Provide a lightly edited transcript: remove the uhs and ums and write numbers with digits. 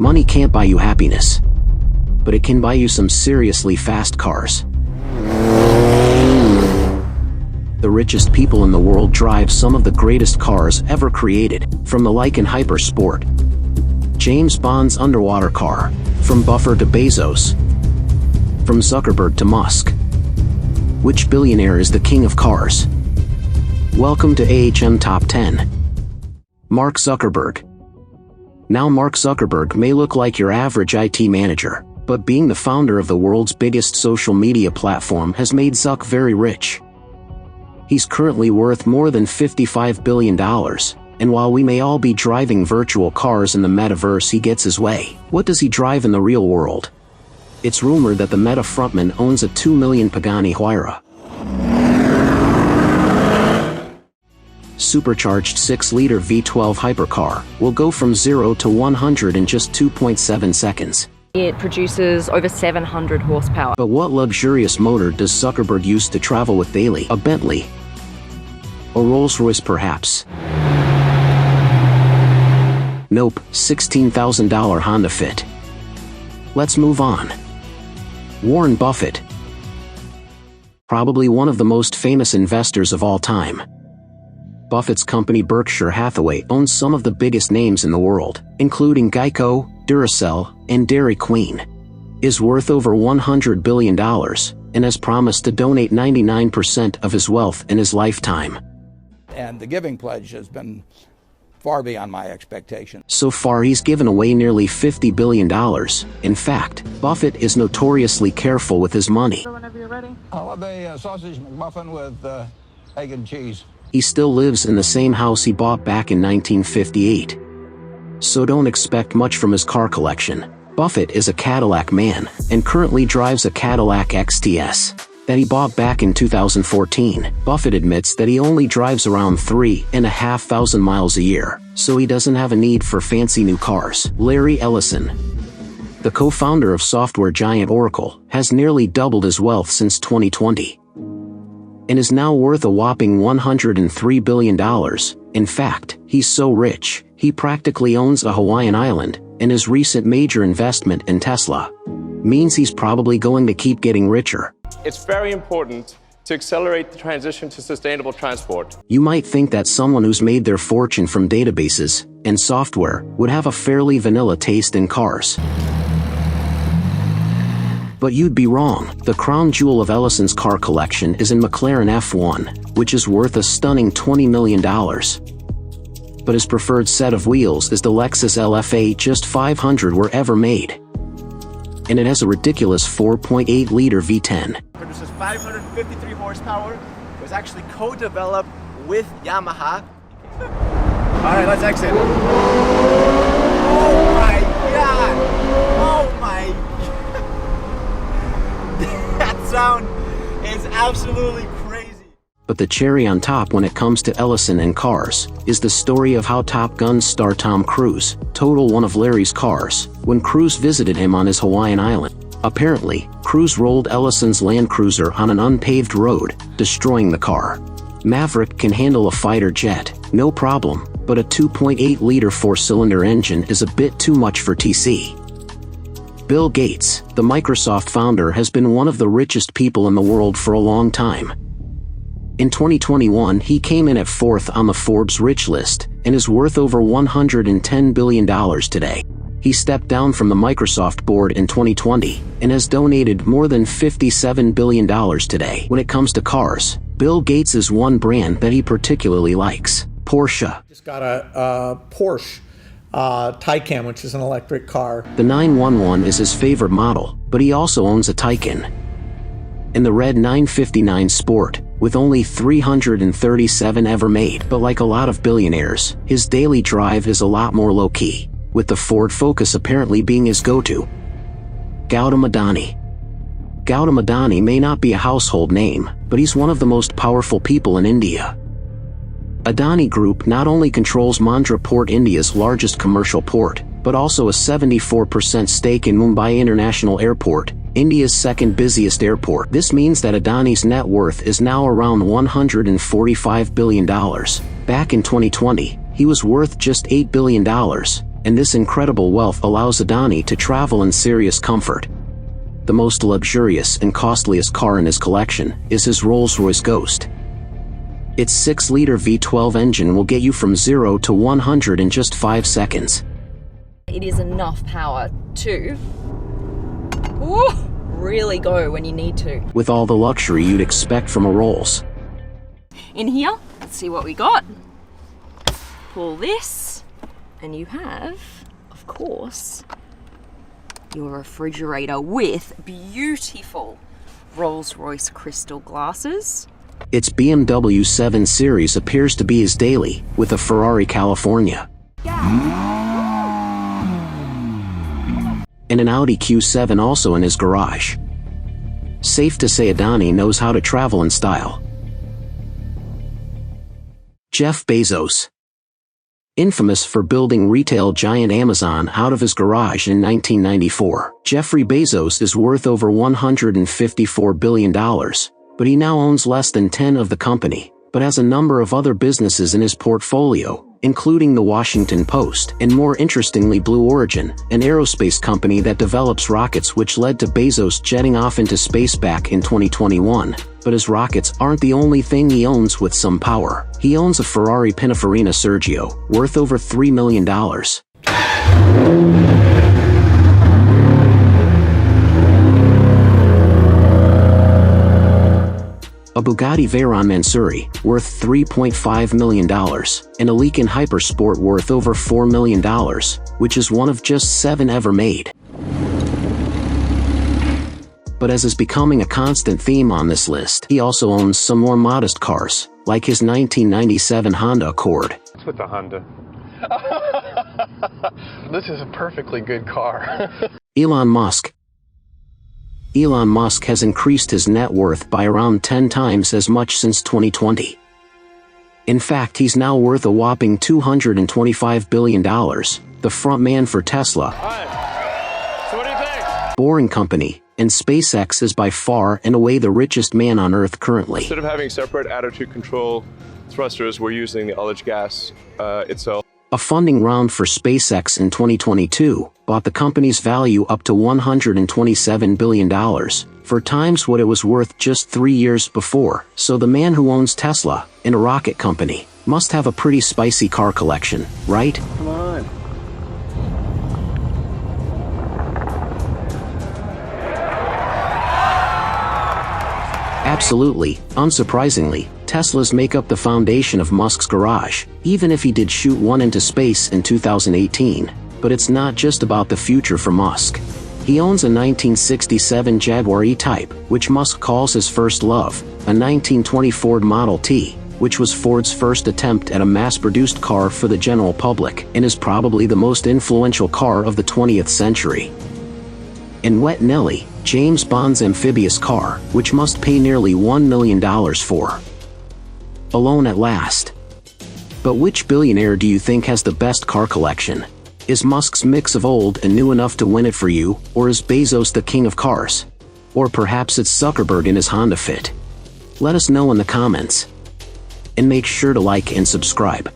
Money can't buy you happiness, but it can buy you some seriously fast cars. The richest people in the world drive some of the greatest cars ever created, from the Lykan Hypersport, James Bond's underwater car, from Buffett to Bezos, from Zuckerberg to Musk. Which billionaire is the king of cars? Welcome to AHM Top 10. Mark Zuckerberg. Now Mark Zuckerberg may look like your average IT manager, but being the founder of the world's biggest social media platform has made Zuck very rich. He's currently worth more than $55 billion, and while we may all be driving virtual cars in the metaverse, he gets his way. What does he drive in the real world? It's rumored that the Meta frontman owns a $2 million Pagani Huayra. Supercharged 6-liter V12 hypercar will go from 0 to 100 in just 2.7 seconds. It produces over 700 horsepower. But what luxurious motor does Zuckerberg use to travel with daily? A Bentley? A Rolls-Royce perhaps? Nope, $16,000 Honda Fit. Let's move on. Warren Buffett. Probably one of the most famous investors of all time. Buffett's company Berkshire Hathaway owns some of the biggest names in the world, including Geico, Duracell, and Dairy Queen. Is worth over $100 billion, and has promised to donate 99% of his wealth in his lifetime. And the giving pledge has been far beyond my expectations. So far he's given away nearly $50 billion. In fact, Buffett is notoriously careful with his money. Whenever you're ready. I'll have a sausage McMuffin with egg and cheese. He still lives in the same house he bought back in 1958. So don't expect much from his car collection. Buffett is a Cadillac man, and currently drives a Cadillac XTS that he bought back in 2014. Buffett admits that he only drives around 3,500 miles a year, so he doesn't have a need for fancy new cars. Larry Ellison, the co-founder of software giant Oracle, has nearly doubled his wealth since 2020. And is now worth a whopping $103 billion. In fact, he's so rich, he practically owns a Hawaiian island, and his recent major investment in Tesla means he's probably going to keep getting richer. It's very important to accelerate the transition to sustainable transport. You might think that someone who's made their fortune from databases and software would have a fairly vanilla taste in cars. But you'd be wrong. The crown jewel of Ellison's car collection is in McLaren F1, which is worth a stunning $20 million. But his preferred set of wheels is the Lexus LFA. Just 500 were ever made. And it has a ridiculous 4.8-liter V10. Produces 553 horsepower. It was actually co-developed with Yamaha. All right, let's exit. Oh my God! Oh my God! That sound is absolutely crazy. But the cherry on top when it comes to Ellison and cars is the story of how Top Gun star Tom Cruise totaled one of Larry's cars when Cruise visited him on his Hawaiian island. Apparently, Cruise rolled Ellison's Land Cruiser on an unpaved road, destroying the car. Maverick can handle a fighter jet, no problem, but a 2.8-liter 4-cylinder engine is a bit too much for TC. Bill Gates, the Microsoft founder, has been one of the richest people in the world for a long time. In 2021, he came in at 4th on the Forbes Rich list, and is worth over $110 billion today. He stepped down from the Microsoft board in 2020, and has donated more than $57 billion today. When it comes to cars, Bill Gates is one brand that he particularly likes: Porsche. Just got a Porsche Taycan, which is an electric car. The 911 is his favorite model, but he also owns a Taycan. And the red 959 Sport, with only 337 ever made. But like a lot of billionaires, his daily drive is a lot more low-key, with the Ford Focus apparently being his go-to. Gautam Adani. Gautam Adani may not be a household name, but he's one of the most powerful people in India. Adani Group not only controls Mandra Port, India's largest commercial port, but also a 74% stake in Mumbai International Airport, India's second busiest airport. This means that Adani's net worth is now around $145 billion. Back in 2020, he was worth just $8 billion, And this incredible wealth allows Adani to travel in serious comfort. The most luxurious and costliest car in his collection is his Rolls-Royce Ghost. Its 6-liter V12 engine will get you from 0 to 100 in just 5 seconds. It is enough power to really go when you need to. With all the luxury you'd expect from a Rolls. In here, let's see what we got. Pull this, and you have, of course, your refrigerator with beautiful Rolls-Royce crystal glasses. Its BMW 7 Series appears to be his daily, with a Ferrari California. And an Audi Q7 also in his garage. Safe to say Adani knows how to travel in style. Jeff Bezos. Infamous for building retail giant Amazon out of his garage in 1994, Jeffrey Bezos is worth over $154 billion, but he now owns less than 10 of the company, but has a number of other businesses in his portfolio, including the Washington Post, and more interestingly Blue Origin, an aerospace company that develops rockets, which led to Bezos jetting off into space back in 2021. But his rockets aren't the only thing he owns with some power. He owns a Ferrari Pininfarina Sergio, worth over $3 million. A Bugatti Veyron Mansouri, worth $3.5 million, and a Lincoln Hypersport worth over $4 million, which is one of just 7 ever made. But as is becoming a constant theme on this list, he also owns some more modest cars, like his 1997 Honda Accord. What's with the Honda? This is a perfectly good car. Elon Musk. Elon Musk has increased his net worth by around 10 times as much since 2020. In fact, he's now worth a whopping $225 billion, the frontman for Tesla. So what do you think? Boring Company, and SpaceX is by far and away the richest man on Earth currently. Instead of having separate attitude control thrusters, we're using the ullage gas itself. A funding round for SpaceX in 2022 brought the company's value up to $127 billion, 4 times what it was worth just 3 years before. So the man who owns Tesla, and a rocket company, must have a pretty spicy car collection, right? Come on. Absolutely, unsurprisingly, Teslas make up the foundation of Musk's garage, even if he did shoot one into space in 2018. But it's not just about the future for Musk. He owns a 1967 Jaguar E-Type, which Musk calls his first love, a 1920 Ford Model T, which was Ford's first attempt at a mass-produced car for the general public, and is probably the most influential car of the 20th century. And Wet Nelly, James Bond's amphibious car, which must pay nearly $1 million for. Alone at last. But which billionaire do you think has the best car collection? Is Musk's mix of old and new enough to win it for you, or is Bezos the king of cars? Or perhaps it's Zuckerberg in his Honda Fit? Let us know in the comments. And make sure to like and subscribe.